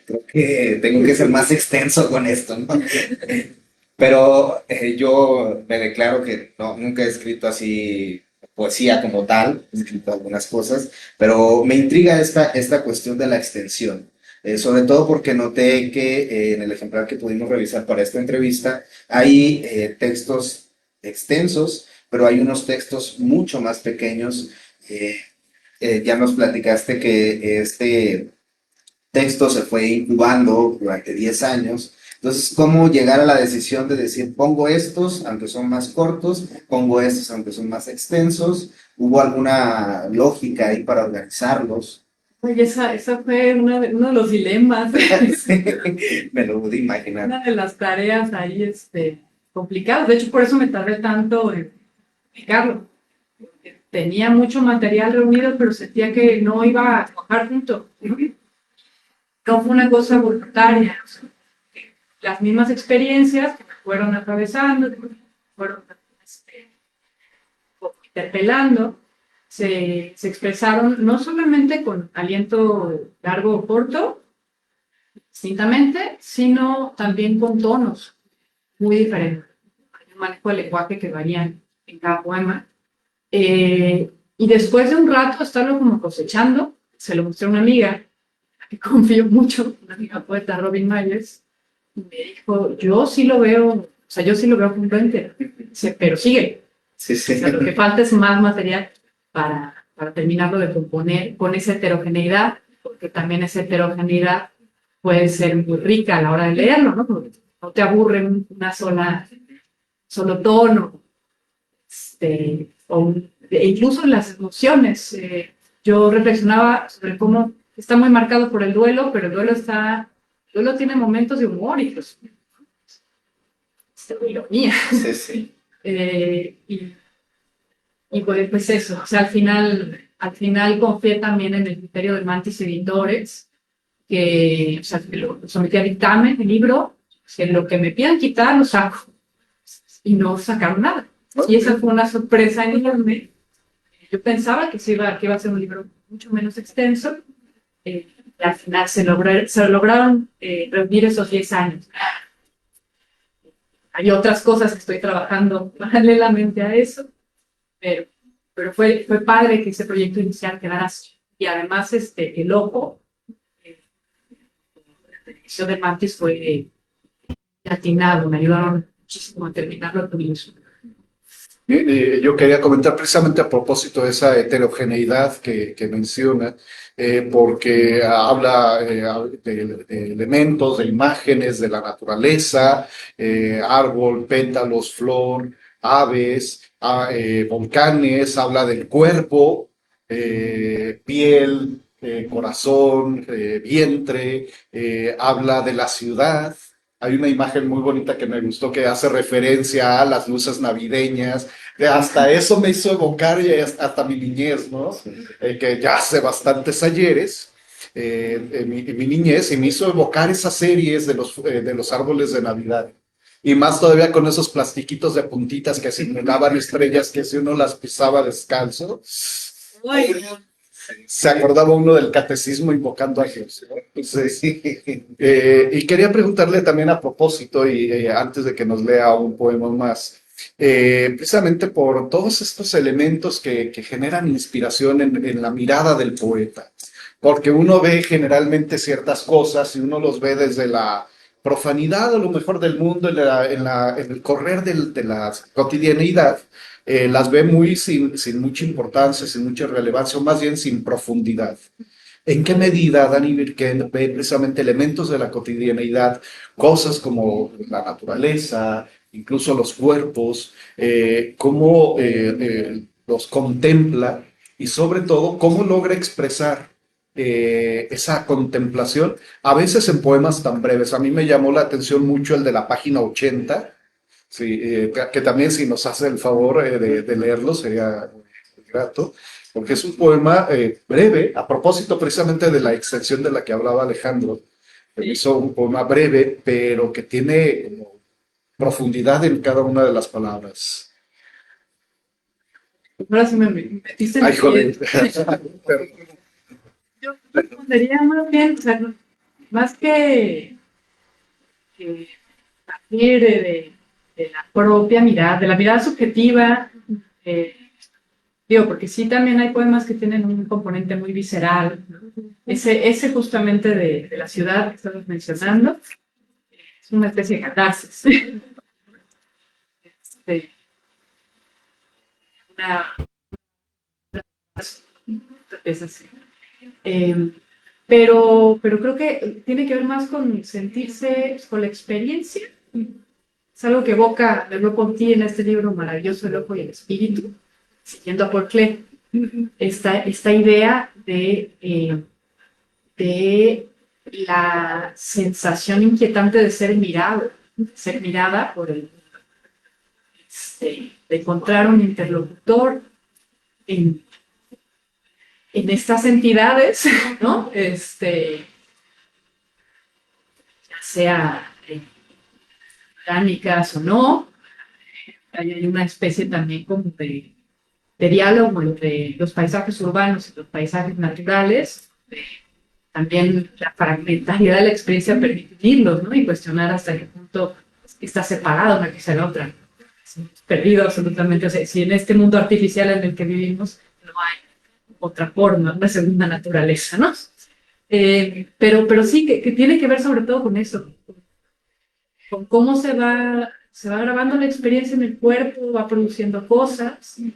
creo que tengo que ser más extenso con esto, ¿no? Pero yo me declaro que no, nunca he escrito así poesía como tal, he escrito algunas cosas, pero me intriga esta cuestión de la extensión. Sobre todo porque noté que en el ejemplar que pudimos revisar para esta entrevista hay textos extensos, pero hay unos textos mucho más pequeños. Ya nos platicaste que este texto se fue incubando durante 10 años. Entonces, ¿cómo llegar a la decisión de decir, pongo estos, aunque son más cortos, pongo estos, aunque son más extensos? ¿Hubo alguna lógica ahí para organizarlos? Oye, esa fue uno de los dilemas, Sí, me lo pude imaginar. una de las tareas ahí complicadas. De hecho, por eso me tardé tanto en explicarlo. Tenía mucho material reunido, pero sentía que no iba a trabajar junto. No fue una cosa voluntaria. O sea, las mismas experiencias que me fueron atravesando, que me fueron interpelando, se expresaron no solamente con aliento largo o corto, distintamente, sino también con tonos muy diferentes. Hay un manejo del lenguaje que varía en cada poema. Y después de un rato estarlo como cosechando, se lo mostré a una amiga, a que confío mucho, una amiga poeta, Robin Myers, y me dijo, yo sí lo veo, o sea, yo sí lo veo congruente, pero sigue. Sí, sí. O sea, lo que falta es más material para terminarlo de componer con esa heterogeneidad, porque también esa heterogeneidad puede ser muy rica a la hora de leerlo, ¿no? Porque no te aburre solo tono, e incluso las emociones. Yo reflexionaba sobre cómo está muy marcado por el duelo, pero el duelo tiene momentos de humor y pues, ironía. Sí, sí. Y pues eso, o sea, al final al final confié también en el criterio de Mantis Editores, que, o sea, que lo sometí a dictamen, el libro, que lo que me pidan quitar lo saco, y no sacaron nada. Y esa fue una sorpresa enorme. Yo pensaba que iba a ser un libro mucho menos extenso, y al final se lograron reunir esos 10 años. Hay otras cosas que estoy trabajando paralelamente a eso, pero fue padre que ese proyecto inicial quedara así. Y además el ojo, la televisión de Mantis fue atinado, me ayudaron muchísimo a terminarlo todo eso. Yo quería comentar precisamente a propósito de esa heterogeneidad que menciona, porque habla de elementos, de imágenes de la naturaleza, árbol, pétalos, flor, aves, volcanes, habla del cuerpo, piel, corazón, vientre, habla de la ciudad. Hay una imagen muy bonita que me gustó que hace referencia a las luces navideñas. Que hasta eso me hizo evocar hasta mi niñez, ¿no? Que ya hace bastantes ayeres, en mi niñez, y me hizo evocar esas series de los árboles de Navidad. Y más todavía con esos plastiquitos de puntitas que simulaban estrellas que si uno las pisaba descalzo, Ay, se acordaba uno del catecismo invocando a Jesús, ¿no? Entonces, y quería preguntarle también a propósito, y antes de que nos lea un poema más, precisamente por todos estos elementos que generan inspiración en la mirada del poeta, porque uno ve generalmente ciertas cosas y uno los ve desde la profanidad a lo mejor del mundo, en el correr de la cotidianeidad, las ve muy sin mucha importancia, sin mucha relevancia, o más bien sin profundidad. ¿En qué medida Dani Birken ve precisamente elementos de la cotidianeidad, cosas como la naturaleza, incluso los cuerpos, cómo los contempla y sobre todo cómo logra expresar esa contemplación, a veces en poemas tan breves? A mí me llamó la atención mucho el de la página 80. Sí, que también si nos hace el favor de leerlo sería muy grato, porque es un poema breve, a propósito precisamente de la extensión de la que hablaba Alejandro. Hizo un poema breve, pero que tiene como profundidad en cada una de las palabras. ahora sí me metiste en Ay, el joder. Yo respondería más bien, o sea, más que partir de la propia mirada, de la mirada subjetiva, eh, digo, porque sí también hay poemas que tienen un componente muy visceral, ¿no? Ese justamente de la ciudad que estamos mencionando, es una especie de catarsis. Este, una, es así. Pero creo que tiene que ver más con sentirse con la experiencia. Es algo que evoca de nuevo por ti en este libro maravilloso, El ojo y el espíritu, siguiendo a Paul Klee, esta idea de la sensación inquietante de ser mirado, ser mirada por el de encontrar un interlocutor en estas entidades, ¿no? Ya sea orgánicas o no, hay una especie también como de diálogo entre los paisajes urbanos y los paisajes naturales. También la fragmentariedad de la experiencia permite unirlos, ¿no? Y cuestionar hasta qué punto está separada una cosa de la otra. Perdido absolutamente. O sea, si en este mundo artificial en el que vivimos no hay otra forma, una segunda naturaleza, ¿no? Pero sí que tiene que ver sobre todo con eso, con cómo se va grabando la experiencia en el cuerpo, va produciendo cosas y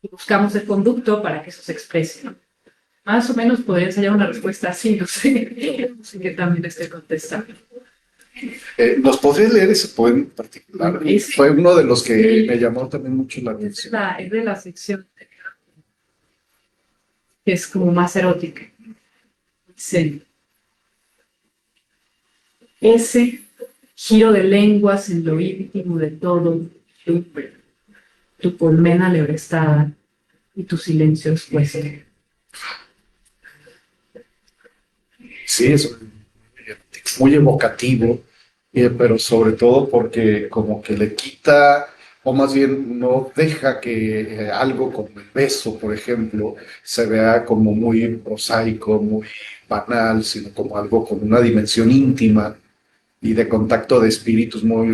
buscamos el conducto para que eso se exprese, ¿no? Más o menos podría ensayar una respuesta así, no sé, así que también estoy contestando. ¿Nos podría leer ese poema en particular? Ese. Fue uno de los que Sí. me llamó también mucho la Es atención. de la sección que es como más erótica. Dice, ese giro de lenguas en lo íntimo de todo, tu colmena lebrestada, y tu silencio es juez. Sí, es muy evocativo, pero sobre todo porque como que le quita, o más bien no deja que algo como el beso, por ejemplo, se vea como muy prosaico, muy banal, sino como algo con una dimensión íntima y de contacto de espíritus muy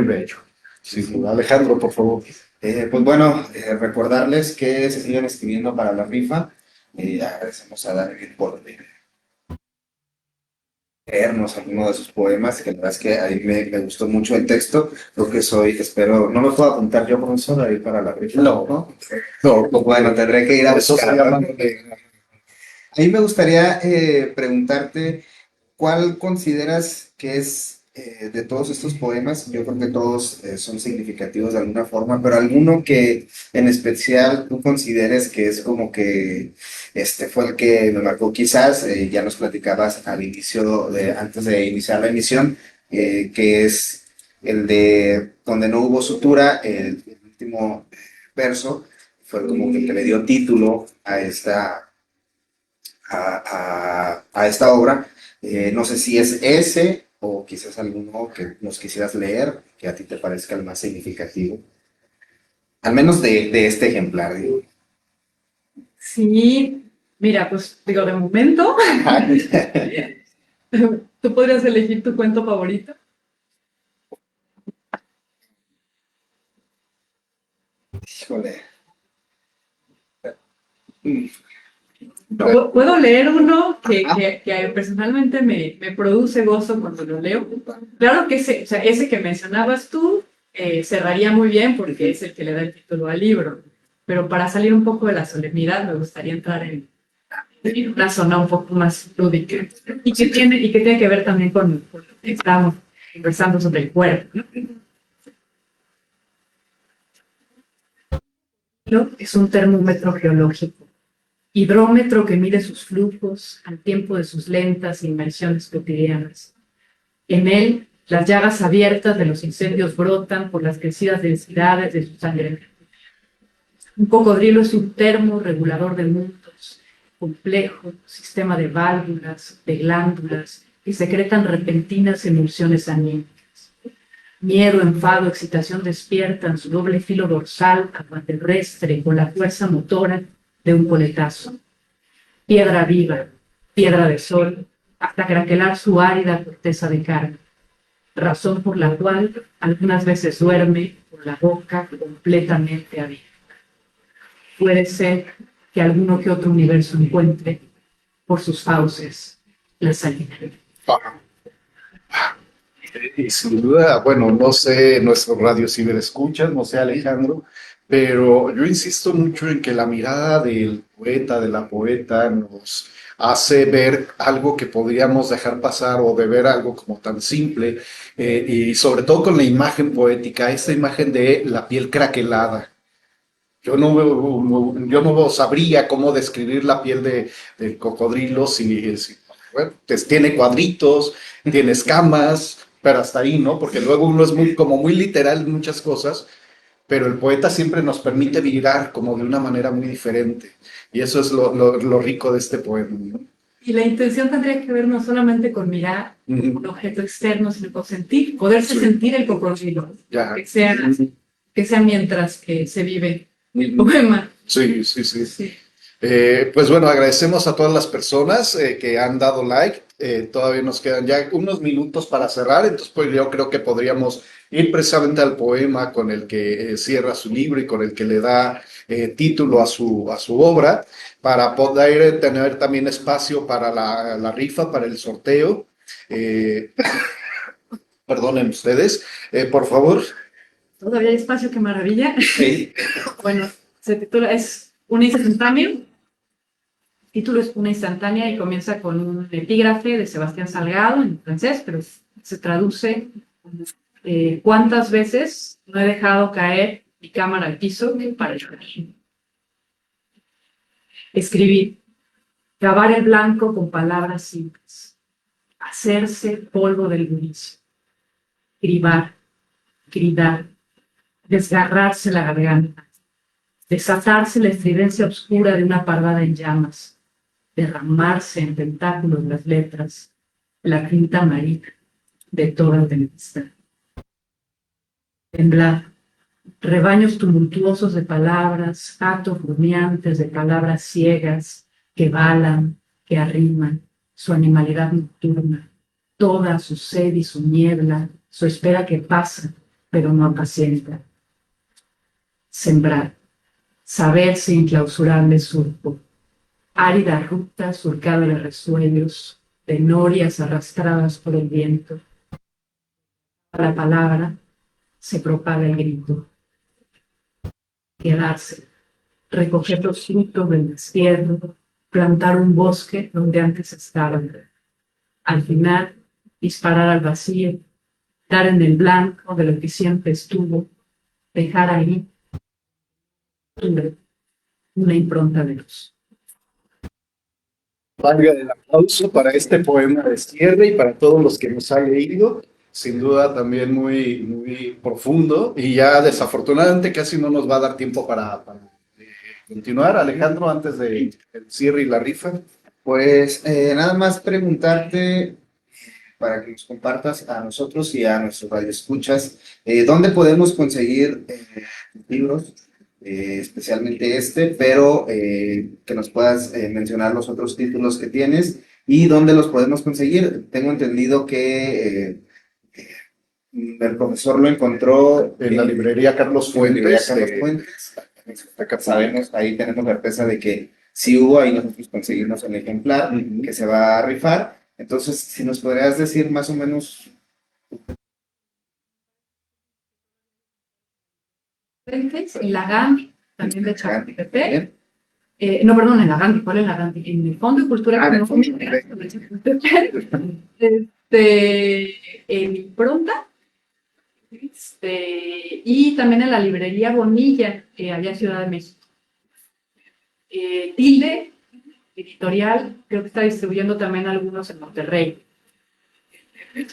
bello. Sin duda. Alejandro, por favor. Pues bueno, recordarles que se siguen escribiendo para la rifa. Agradecemos a David por leernos alguno de sus poemas, que la verdad es que a mí me gustó mucho el texto. Creo que espero, no me puedo apuntar yo, profesor, ahí para la rifa. No, no, Pues bueno, tendré que ir a eso se llama. buscarlo. A mí me gustaría preguntarte, ¿cuál consideras que es de todos estos poemas? Yo creo que todos son significativos de alguna forma, pero alguno que en especial tú consideres que es como que este fue el que me marcó. Quizás ya nos platicabas al inicio, antes de iniciar la emisión, que es el de donde no hubo sutura, el último verso, fue como que el que le dio título a esta obra. No sé si es ese o quizás alguno que nos quisieras leer que a ti te parezca el más significativo, al menos de este ejemplar, digo. Sí, mira, pues digo, de momento, tú podrías elegir tu cuento favorito. Híjole. Puedo leer uno que personalmente me produce gozo cuando lo leo. Claro que ese, o sea, ese que mencionabas tú cerraría muy bien porque es el que le da el título al libro. Pero para salir un poco de la solemnidad me gustaría entrar en una zona un poco más lúdica y que tiene que ver también con lo que estamos conversando sobre el cuerpo, ¿no? Es un termómetro geológico, hidrómetro que mide sus flujos al tiempo de sus lentas inmersiones cotidianas. En él, las llagas abiertas de los incendios brotan por las crecidas densidades de su sangre. Un cocodrilo es un termo regulador de mundos, complejo sistema de válvulas, de glándulas, que secretan repentinas emulsiones anímicas. Miedo, enfado, excitación despiertan su doble filo dorsal, agua terrestre, con la fuerza motora de un coletazo. Piedra viva, piedra de sol, hasta craquelar su árida corteza de carne, razón por la cual algunas veces duerme con la boca completamente abierta. Puede ser que alguno que otro universo encuentre por sus fauces la salida. Y sin duda, bueno, no sé, nuestro radio ciberescuchas, no sé, Alejandro, pero yo insisto mucho en que la mirada del poeta, de la poeta, nos hace ver algo que podríamos dejar pasar o de ver algo como tan simple, y sobre todo con la imagen poética, esta imagen de la piel craquelada. Yo no sabría cómo describir la piel del cocodrilo si bueno, pues tiene cuadritos, tiene escamas, pero hasta ahí, ¿no? Porque luego uno es como muy literal en muchas cosas, pero el poeta siempre nos permite mirar como de una manera muy diferente. Y eso es lo rico de este poema, ¿no? Y la intención tendría que ver no solamente con mirar un objeto externo, sino con sentir, poderse sentir el cocodrilo, Ya. que sea mientras que se vive el poema. Sí, sí, sí. Sí. Pues bueno, agradecemos a todas las personas que han dado like. Todavía nos quedan ya unos minutos para cerrar, entonces pues yo creo que podríamos ir precisamente al poema con el que cierra su libro y con el que le da título a su obra, para poder tener también espacio para la rifa, para el sorteo. Eh, Perdonen ustedes, por favor. Todavía hay espacio, qué maravilla. Sí. Bueno, se titula, es un instantáneo. El título es Una instantánea y comienza con un epígrafe de Sebastián Salgado en francés, pero se traduce ¿cuántas veces no he dejado caer mi cámara al piso para escribir? Escribir, grabar el blanco con palabras simples, hacerse polvo del bullicio, cribar, gridar, desgarrarse la garganta, desatarse la estridencia oscura de una parvada en llamas, derramarse en tentáculos las letras, la tinta amarilla de toda tempestad. Temblar, rebaños tumultuosos de palabras, actos rumiantes de palabras ciegas que balan, que arriman, su animalidad nocturna, toda su sed y su niebla, su espera que pasa, pero no apacienta. Sembrar, saberse inclausurable surco, árida ruta surcada de resuellos, de norias arrastradas por el viento. A la palabra se propaga el grito. Quedarse, recoger los frutos del destierro, plantar un bosque donde antes estaba. Al final, disparar al vacío, dar en el blanco de lo que siempre estuvo, dejar ahí una impronta de luz. Valga el aplauso para este poema de cierre y para todos los que nos han leído. Sin duda también muy, muy profundo y ya desafortunadamente casi no nos va a dar tiempo para continuar. Alejandro, antes del cierre y la rifa. Pues nada más preguntarte para que nos compartas a nosotros y a nuestros radioescuchas, ¿dónde podemos conseguir libros? Especialmente este, pero que nos puedas mencionar los otros títulos que tienes y dónde los podemos conseguir. Tengo entendido que el profesor lo encontró En la librería Carlos Fuentes. Sabemos, ahí tenemos la certeza de que sí hubo, ahí nosotros conseguimos el ejemplar que se va a rifar. Entonces, si nos podrías decir más o menos. En la Gandhi, también de Chapultepec. No, perdón, en la Gandhi, ¿cuál es la Gandhi? En el Fondo de Cultura Económica de Chapultepec. En Impronta. Y también en la librería Bonilla, allá en Ciudad de México. Tilde, editorial, creo que está distribuyendo también algunos en Monterrey. Ahí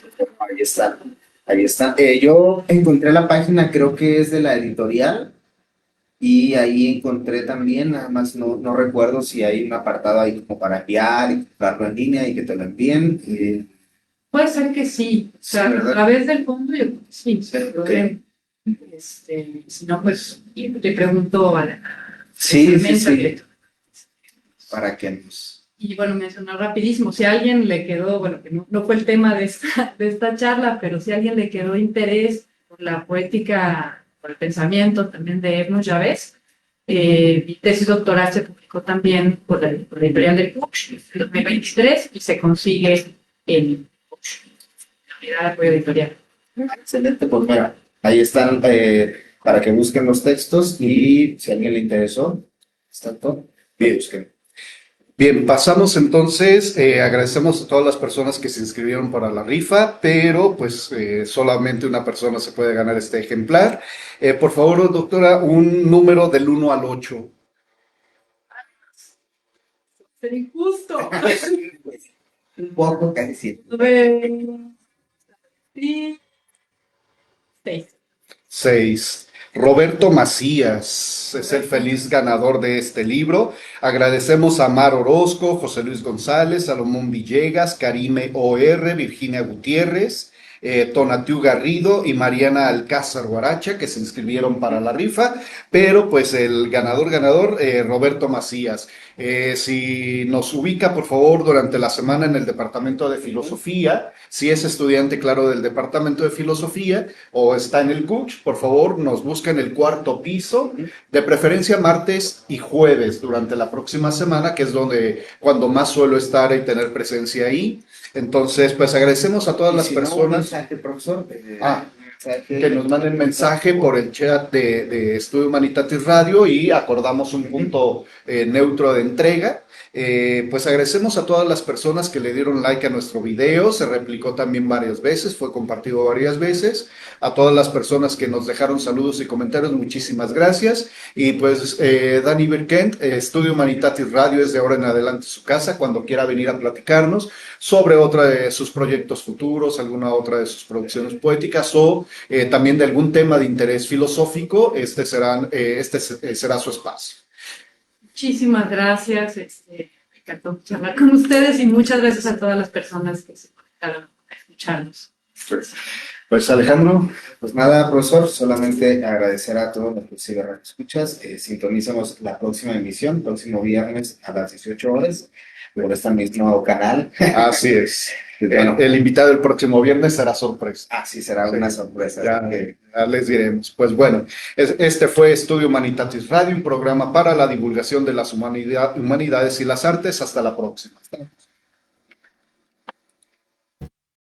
está, ahí está. Yo encontré la página, creo que es de la editorial, y ahí encontré también, nada más no recuerdo si hay un apartado ahí como para enviar y comprarlo en línea y que te lo envíen. Puede ser que sí, o sea, sí, a través del fondo yo sí, okay. Si no, pues te pregunto a la sí. director. Para que nos... Y bueno, mencionar rapidísimo, si a alguien le quedó, bueno, que no fue el tema de esta charla, pero si a alguien le quedó interés por la poética, por el pensamiento también de Ernest Llavés, mi tesis doctoral se publicó también por la editorial del PUC en 2023 y se consigue en la apoyo editorial. Excelente, pues mira, ahí están para que busquen los textos y si a alguien le interesó, está todo. Bien, busquen. Bien, pasamos entonces, agradecemos a todas las personas que se inscribieron para la rifa, pero pues solamente una persona se puede ganar este ejemplar. Por favor, doctora, un número del 1 al 8. ¡Ser injusto! Un poco, casi siempre. 6. 6. Roberto Macías es el feliz ganador de este libro. Agradecemos a Mar Orozco, José Luis González, Salomón Villegas, Karime O.R., Virginia Gutiérrez, Tonatiu Garrido y Mariana Alcázar Guaracha, que se inscribieron para la rifa, pero pues el ganador, Roberto Macías. Si nos ubica, por favor, durante la semana en el Departamento de Filosofía, si es estudiante, claro, del Departamento de Filosofía o está en el CUCH, por favor, nos busca en el 4º piso, de preferencia martes y jueves durante la próxima semana, que es cuando más suelo estar y tener presencia ahí. Entonces, pues agradecemos a todas las personas. Mensaje, profesor. Que nos manden mensaje por el chat de Estudio Humanitatis Radio y acordamos un punto neutro de entrega. Pues agradecemos a todas las personas que le dieron like a nuestro video, se replicó también varias veces, fue compartido varias veces. A todas las personas que nos dejaron saludos y comentarios, muchísimas gracias. Y pues Dani Birkent, Estudio Humanitatis Radio es de ahora en adelante su casa, cuando quiera venir a platicarnos sobre otra de sus proyectos futuros, alguna otra de sus producciones poéticas o también de algún tema de interés filosófico, será su espacio. Muchísimas gracias. Me encantó charlar con ustedes y muchas gracias a todas las personas que se conectaron a escucharnos. Pues Alejandro, pues nada, profesor, solamente agradecer a todos los que siguen escuchas. Sintonízamos la próxima emisión, próximo viernes a las 18 horas, por este mismo canal. Así es. Bueno, El invitado el próximo viernes será sorpresa. así será una sorpresa. Ya les diremos. Pues bueno, este fue Estudio Humanitatis Radio, un programa para la divulgación de las humanidades y las artes. Hasta la próxima.